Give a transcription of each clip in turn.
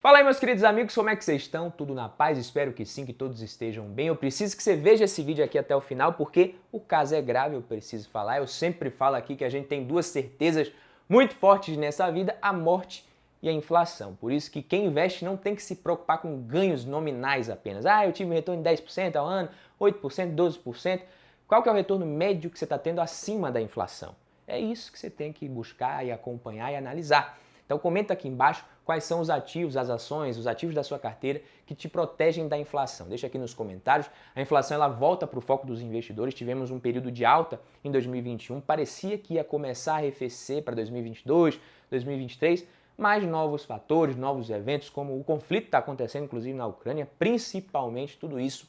Fala aí, meus queridos amigos, como é que vocês estão? Tudo na paz? Espero que sim, que todos estejam bem. Eu preciso que você veja esse vídeo aqui até o final, porque o caso é grave, eu preciso falar. Eu sempre falo aqui que a gente tem duas certezas muito fortes nessa vida, a morte e a inflação. Por isso que quem investe não tem que se preocupar com ganhos nominais apenas. Ah, eu tive um retorno de 10% ao ano, 8%, 12%. Qual que é o retorno médio que você está tendo acima da inflação? É isso que você tem que buscar e acompanhar e analisar. Então comenta aqui embaixo quais são os ativos, as ações, os ativos da sua carteira que te protegem da inflação. Deixa aqui nos comentários. A inflação ela volta para o foco dos investidores. Tivemos um período de alta em 2021, parecia que ia começar a arrefecer para 2022, 2023, mas novos fatores, novos eventos, como o conflito está acontecendo, inclusive na Ucrânia, principalmente tudo isso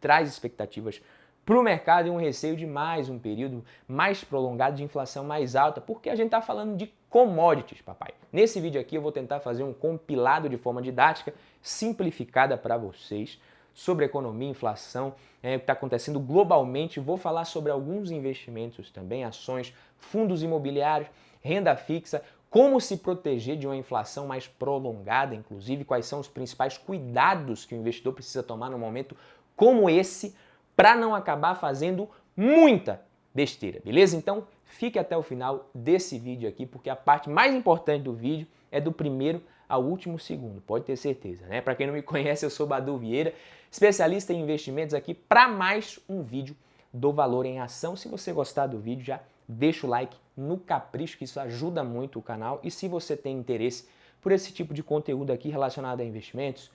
traz expectativas para o mercado e um receio de mais um período mais prolongado de inflação mais alta, porque a gente está falando de commodities, papai. Nesse vídeo aqui eu vou tentar fazer um compilado de forma didática, simplificada para vocês, sobre economia, inflação, o que está acontecendo globalmente. Vou falar sobre alguns investimentos também, ações, fundos imobiliários, renda fixa, como se proteger de uma inflação mais prolongada, inclusive quais são os principais cuidados que o investidor precisa tomar no momento como esse, para não acabar fazendo muita besteira, beleza? Então fique até o final desse vídeo aqui, porque a parte mais importante do vídeo é do primeiro ao último segundo, pode ter certeza, né? Para quem não me conhece, eu sou Badu Vieira, especialista em investimentos aqui para mais um vídeo do Valor em Ação. Se você gostar do vídeo, já deixa o like no capricho, que isso ajuda muito o canal. E se você tem interesse por esse tipo de conteúdo aqui relacionado a investimentos,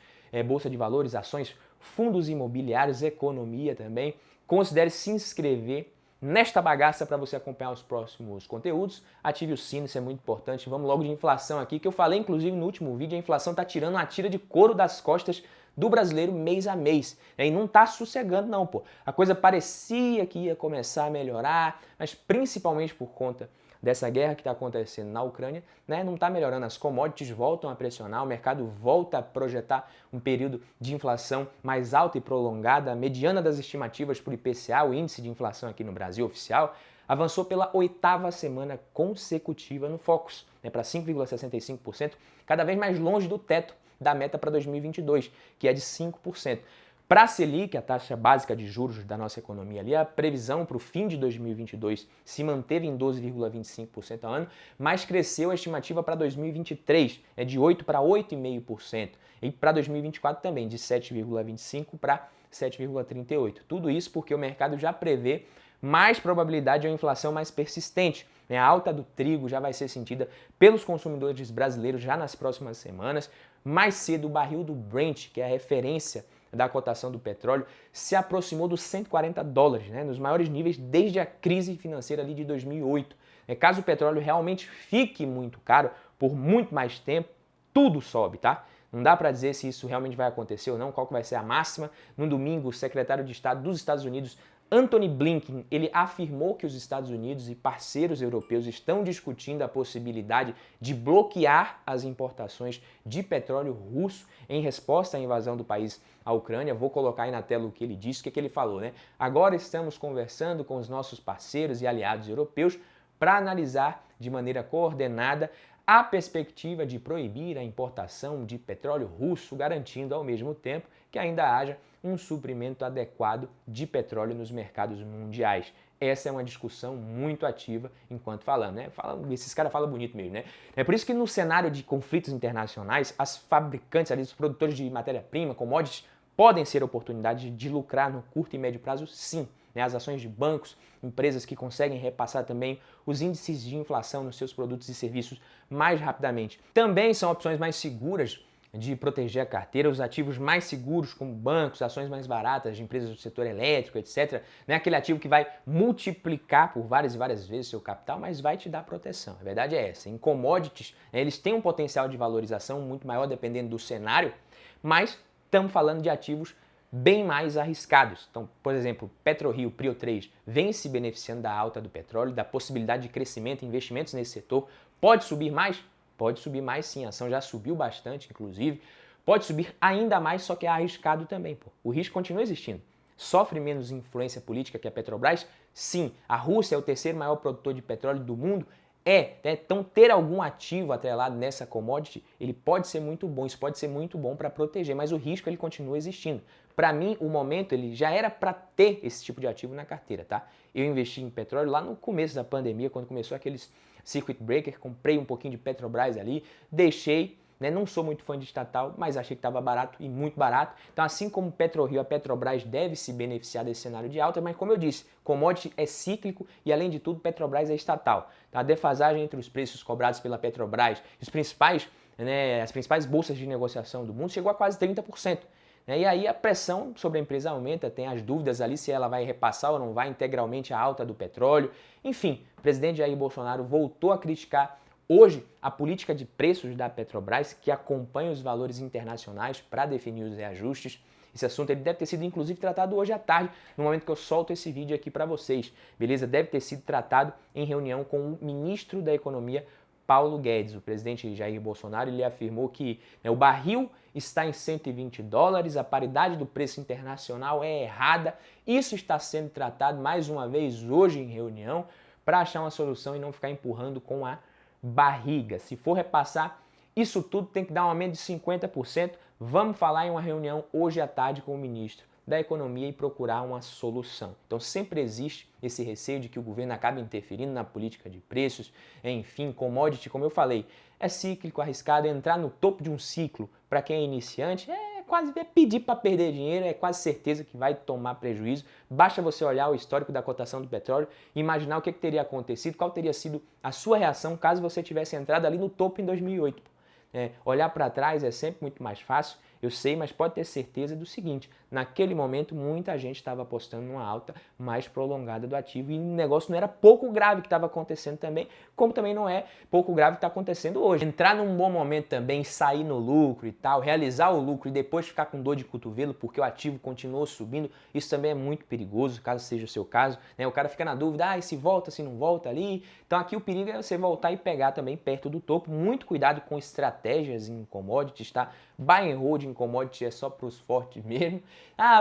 bolsa de valores, ações, fundos imobiliários, economia também, considere se inscrever nesta bagaça para você acompanhar os próximos conteúdos. Ative o sino, isso é muito importante. Vamos logo de inflação aqui, que eu falei inclusive no último vídeo, a inflação está tirando uma tira de couro das costas do brasileiro mês a mês, né? E não está sossegando não, pô. A coisa parecia que ia começar a melhorar, mas principalmente por conta dessa guerra que está acontecendo na Ucrânia, né, não está melhorando. As commodities voltam a pressionar, o mercado volta a projetar um período de inflação mais alta e prolongada. A mediana das estimativas para o IPCA, o índice de inflação aqui no Brasil oficial, avançou pela 8ª semana consecutiva no Focus, né, para 5,65%, cada vez mais longe do teto da meta para 2022, que é de 5%. Para a Selic, a taxa básica de juros da nossa economia ali, a previsão para o fim de 2022 se manteve em 12,25% ao ano, mas cresceu a estimativa para 2023, de 8% para 8,5%, e para 2024 também, de 7,25% para 7,38%. Tudo isso porque o mercado já prevê mais probabilidade de uma inflação mais persistente. A alta do trigo já vai ser sentida pelos consumidores brasileiros já nas próximas semanas. Mais cedo, o barril do Brent, que é a referência da cotação do petróleo, se aproximou dos $140, né, nos maiores níveis desde a crise financeira ali de 2008. Caso o petróleo realmente fique muito caro por muito mais tempo, tudo sobe, tá? Não dá para dizer se isso realmente vai acontecer ou não, qual que vai ser a máxima. No domingo, o secretário de Estado dos Estados Unidos, Antony Blinken, ele afirmou que os Estados Unidos e parceiros europeus estão discutindo a possibilidade de bloquear as importações de petróleo russo em resposta à invasão do país à Ucrânia. Vou colocar aí na tela o que ele disse, o que ele falou, né? Agora estamos conversando com os nossos parceiros e aliados europeus para analisar de maneira coordenada a perspectiva de proibir a importação de petróleo russo, garantindo ao mesmo tempo que ainda haja um suprimento adequado de petróleo nos mercados mundiais. Essa é uma discussão muito ativa enquanto falando, né? Esses caras falam bonito mesmo, né? É por isso que no cenário de conflitos internacionais, as fabricantes, ali, os produtores de matéria-prima, commodities, podem ser oportunidades de lucrar no curto e médio prazo, sim. As ações de bancos, empresas que conseguem repassar também os índices de inflação nos seus produtos e serviços mais rapidamente. Também são opções mais seguras de proteger a carteira, os ativos mais seguros, como bancos, ações mais baratas de empresas do setor elétrico, etc. Não é aquele ativo que vai multiplicar por várias e várias vezes seu capital, mas vai te dar proteção. A verdade é essa. Em commodities, eles têm um potencial de valorização muito maior dependendo do cenário, mas estamos falando de ativos bem mais arriscados. Então, por exemplo, PetroRio, Prio 3 vem se beneficiando da alta do petróleo, da possibilidade de crescimento e investimentos nesse setor. Pode subir mais? Pode subir mais sim, a ação já subiu bastante, inclusive. Pode subir ainda mais, só que é arriscado também, pô. O risco continua existindo. Sofre menos influência política que a Petrobras? Sim. A Rússia é o terceiro maior produtor de petróleo do mundo? Então ter algum ativo atrelado nessa commodity, ele pode ser muito bom, isso pode ser muito bom para proteger, mas o risco ele continua existindo. Para mim, o momento ele já era para ter esse tipo de ativo na carteira, tá? Eu investi em petróleo lá no começo da pandemia, quando começou aqueles circuit breaker, comprei um pouquinho de Petrobras ali, deixei, né? Não sou muito fã de estatal, mas achei que estava barato e muito barato. Então, assim como o PetroRio, a Petrobras deve se beneficiar desse cenário de alta, mas como eu disse, commodity é cíclico e, além de tudo, Petrobras é estatal. Tá? A defasagem entre os preços cobrados pela Petrobras e as principais bolsas de negociação do mundo chegou a quase 30%. E aí a pressão sobre a empresa aumenta, tem as dúvidas ali se ela vai repassar ou não vai integralmente a alta do petróleo. Enfim, o presidente Jair Bolsonaro voltou a criticar hoje a política de preços da Petrobras, que acompanha os valores internacionais para definir os reajustes. Esse assunto ele deve ter sido inclusive tratado hoje à tarde, no momento que eu solto esse vídeo aqui para vocês. Beleza? Deve ter sido tratado em reunião com o ministro da Economia, Paulo Guedes. O presidente Jair Bolsonaro ele afirmou que o barril está em $120, a paridade do preço internacional é errada. Isso está sendo tratado mais uma vez hoje em reunião para achar uma solução e não ficar empurrando com a barriga. Se for repassar isso tudo, tem que dar um aumento de 50%. Vamos falar em uma reunião hoje à tarde com o ministro da Economia e procurar uma solução. Então sempre existe esse receio de que o governo acabe interferindo na política de preços, enfim, commodity, como eu falei, é cíclico, arriscado, entrar no topo de um ciclo para quem é iniciante é pedir para perder dinheiro, é quase certeza que vai tomar prejuízo. Basta você olhar o histórico da cotação do petróleo e imaginar o que teria acontecido, qual teria sido a sua reação caso você tivesse entrado ali no topo em 2008. Olhar para trás é sempre muito mais fácil, eu sei, mas pode ter certeza do seguinte, naquele momento muita gente estava apostando numa alta mais prolongada do ativo e o negócio não era pouco grave que estava acontecendo também, como também não é pouco grave que está acontecendo hoje. Entrar num bom momento também, sair no lucro e tal, realizar o lucro e depois ficar com dor de cotovelo porque o ativo continuou subindo, isso também é muito perigoso, caso seja o seu caso. O cara fica na dúvida, se volta, se não volta ali. Então aqui o perigo é você voltar e pegar também perto do topo. Muito cuidado com estratégias em commodities, tá? Buy and hold em commodity é só para os fortes mesmo.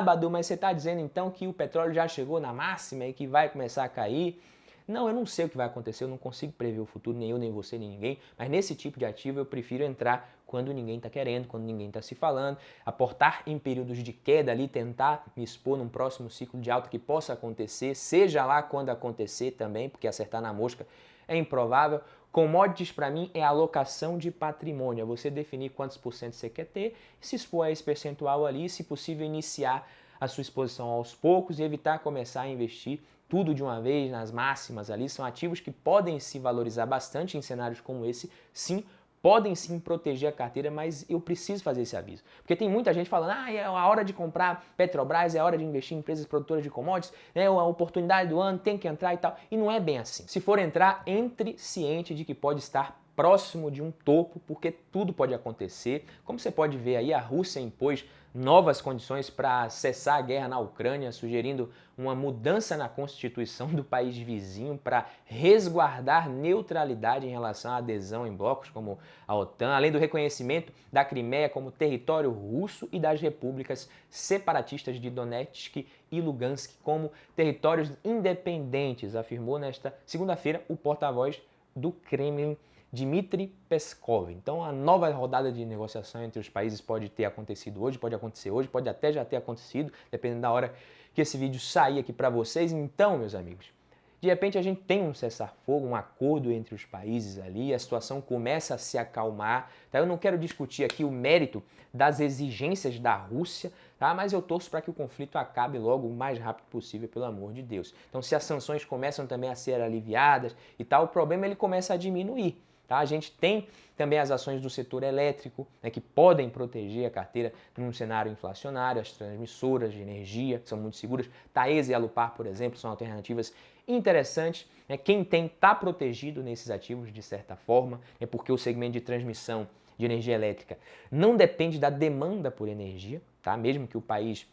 Badu, mas você está dizendo então que o petróleo já chegou na máxima e que vai começar a cair? Não, eu não sei o que vai acontecer, eu não consigo prever o futuro, nem eu, nem você, nem ninguém, mas nesse tipo de ativo eu prefiro entrar quando ninguém está querendo, quando ninguém está se falando, aportar em períodos de queda ali, tentar me expor num próximo ciclo de alta que possa acontecer, seja lá quando acontecer também, porque acertar na mosca é improvável. Commodities para mim é alocação de patrimônio, é você definir quantos por cento você quer ter, se expor a esse percentual ali, se possível iniciar a sua exposição aos poucos e evitar começar a investir tudo de uma vez nas máximas ali. São ativos que podem se valorizar bastante em cenários como esse, sim, podem sim proteger a carteira, mas eu preciso fazer esse aviso. Porque tem muita gente falando, é a hora de comprar Petrobras, é a hora de investir em empresas produtoras de commodities, a oportunidade do ano, tem que entrar e tal. E não é bem assim. Se for entrar, entre ciente de que pode estar próximo de um topo, porque tudo pode acontecer. Como você pode ver aí, a Rússia impôs novas condições para cessar a guerra na Ucrânia, sugerindo uma mudança na Constituição do país vizinho para resguardar neutralidade em relação à adesão em blocos como a OTAN, além do reconhecimento da Crimeia como território russo e das repúblicas separatistas de Donetsk e Lugansk como territórios independentes, afirmou nesta segunda-feira o porta-voz do Kremlin, Dmitry Peskov. Então a nova rodada de negociação entre os países pode ter acontecido hoje, pode acontecer hoje, pode até já ter acontecido, dependendo da hora que esse vídeo sair aqui para vocês. Então, meus amigos, de repente a gente tem um cessar-fogo, um acordo entre os países ali, a situação começa a se acalmar. Tá? Eu não quero discutir aqui o mérito das exigências da Rússia, tá? Mas eu torço para que o conflito acabe logo o mais rápido possível, pelo amor de Deus. Então se as sanções começam também a ser aliviadas e tal, o problema ele começa a diminuir. Tá? A gente tem também as ações do setor elétrico, que podem proteger a carteira num cenário inflacionário, as transmissoras de energia, que são muito seguras. Taesa e Alupar, por exemplo, são alternativas interessantes. Quem tem está protegido nesses ativos de certa forma, porque o segmento de transmissão de energia elétrica não depende da demanda por energia, tá? Mesmo que o país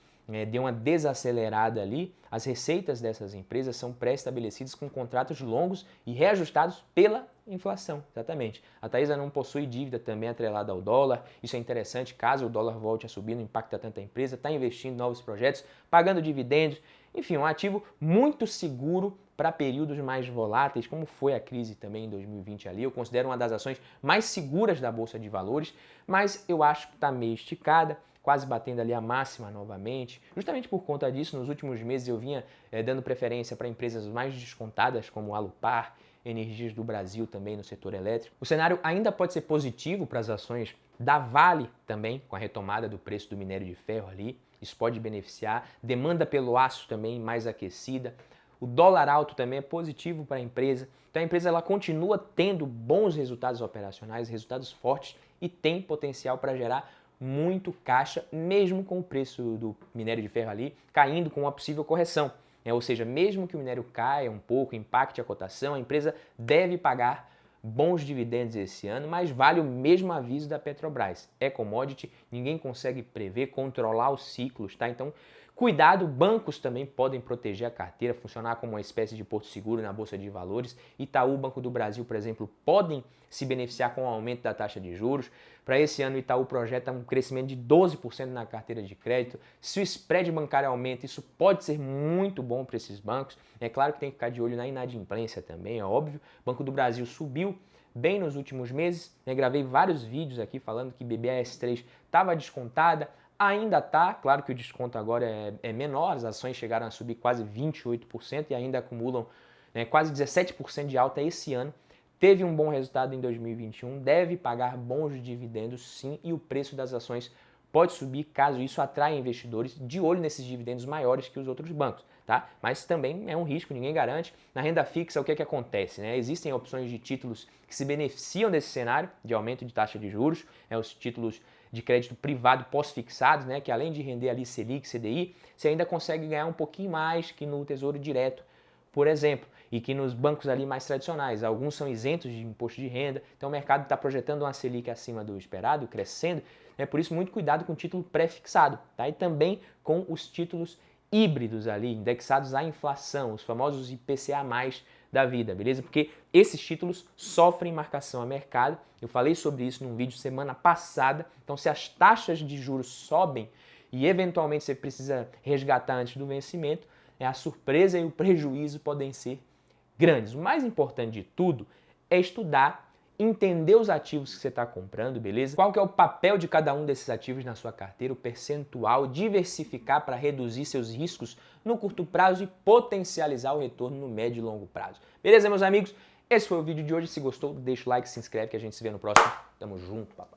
deu uma desacelerada ali, as receitas dessas empresas são pré-estabelecidas com contratos longos e reajustados pela inflação, exatamente. A Taesa não possui dívida também atrelada ao dólar, isso é interessante, caso o dólar volte a subir, não impacta tanto a empresa, está investindo em novos projetos, pagando dividendos, enfim, um ativo muito seguro para períodos mais voláteis, como foi a crise também em 2020 ali. Eu considero uma das ações mais seguras da Bolsa de Valores, mas eu acho que está meio esticada, quase batendo ali a máxima novamente. Justamente por conta disso, nos últimos meses eu vinha dando preferência para empresas mais descontadas, como Alupar, Energias do Brasil também no setor elétrico. O cenário ainda pode ser positivo para as ações da Vale também, com a retomada do preço do minério de ferro ali. Isso pode beneficiar. Demanda pelo aço também mais aquecida. O dólar alto também é positivo para a empresa. Então a empresa ela continua tendo bons resultados operacionais, resultados fortes e tem potencial para gerar muito caixa, mesmo com o preço do minério de ferro ali caindo com uma possível correção. Ou seja, mesmo que o minério caia um pouco, impacte a cotação, a empresa deve pagar bons dividendos esse ano, mas vale o mesmo aviso da Petrobras. É commodity, ninguém consegue prever, controlar os ciclos, tá? Então, cuidado, bancos também podem proteger a carteira, funcionar como uma espécie de porto seguro na Bolsa de Valores. Itaú, Banco do Brasil, por exemplo, podem se beneficiar com o aumento da taxa de juros. Para esse ano, o Itaú projeta um crescimento de 12% na carteira de crédito. Se o spread bancário aumenta, isso pode ser muito bom para esses bancos. É claro que tem que ficar de olho na inadimplência também, é óbvio. O Banco do Brasil subiu bem nos últimos meses. Gravei vários vídeos aqui falando que BBAS3 estava descontada. Ainda está, claro que o desconto agora é menor, as ações chegaram a subir quase 28% e ainda acumulam quase 17% de alta esse ano. Teve um bom resultado em 2021, deve pagar bons dividendos sim, e o preço das ações pode subir caso isso atraia investidores de olho nesses dividendos maiores que os outros bancos, tá? Mas também é um risco, ninguém garante. Na renda fixa, o que é que acontece, né? Existem opções de títulos que se beneficiam desse cenário de aumento de taxa de juros, os títulos de crédito privado pós-fixados, né, que além de render ali Selic, CDI, você ainda consegue ganhar um pouquinho mais que no Tesouro Direto, por exemplo, e que nos bancos ali mais tradicionais. Alguns são isentos de imposto de renda, então o mercado está projetando uma Selic acima do esperado, crescendo, por isso muito cuidado com o título pré-fixado, tá? E também com os títulos híbridos ali, indexados à inflação, os famosos IPCA+, da vida, beleza? Porque esses títulos sofrem marcação a mercado. Eu falei sobre isso num vídeo semana passada. Então, se as taxas de juros sobem e eventualmente você precisa resgatar antes do vencimento, a surpresa e o prejuízo podem ser grandes. O mais importante de tudo é estudar, entender os ativos que você está comprando, beleza? Qual que é o papel de cada um desses ativos na sua carteira, o percentual, diversificar para reduzir seus riscos no curto prazo e potencializar o retorno no médio e longo prazo. Beleza, meus amigos? Esse foi o vídeo de hoje. Se gostou, deixa o like, se inscreve que a gente se vê no próximo. Tamo junto, papai.